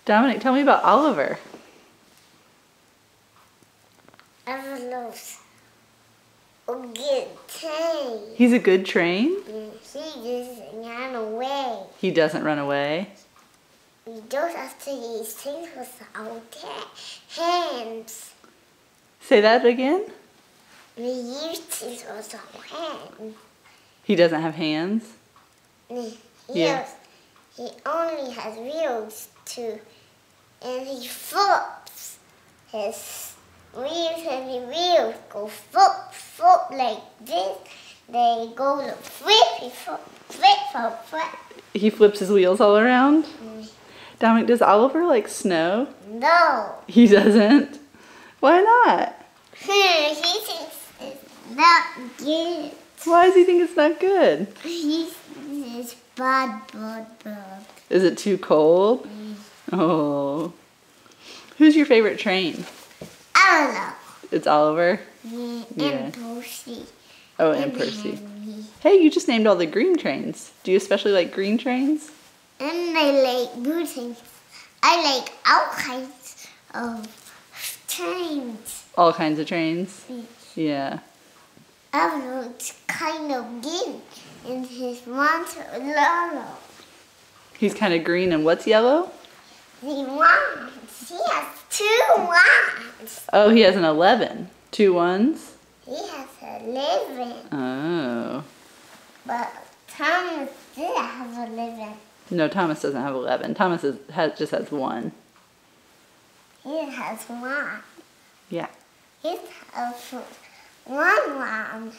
Dominic, tell me about Oliver. Oliver's a good train. He's a good train? He doesn't run away. He doesn't run away? We don't have to use things with our hands. Say that again? We use things with our hands. He doesn't have hands? Yes. He only has wheels too. And he flips. His wheels and the wheels go flip, flip like this. They go to flip, flip, flip, flip. He flips his wheels all around? Dominic, does Oliver like snow? No. He doesn't? Why not? He thinks it's not good. Why does he think it's not good? He's bad. Is it too cold? Oh. Who's your favorite train? I don't know. It's Oliver? Yeah. And Percy. Oh, and Percy. Hey, you just named all the green trains. Do you especially like green trains? And I like blue trains. I like all kinds of trains. All kinds of trains? Yeah. Everyone's kind of green, and his one's yellow. He's kind of green, and what's yellow? He has 2 ones. Oh, he has an 11. 2 ones? He has 11. Oh. But Thomas did have 11. No, Thomas doesn't have 11. Thomas just has 1. He has 1. Yeah. He has 1 one.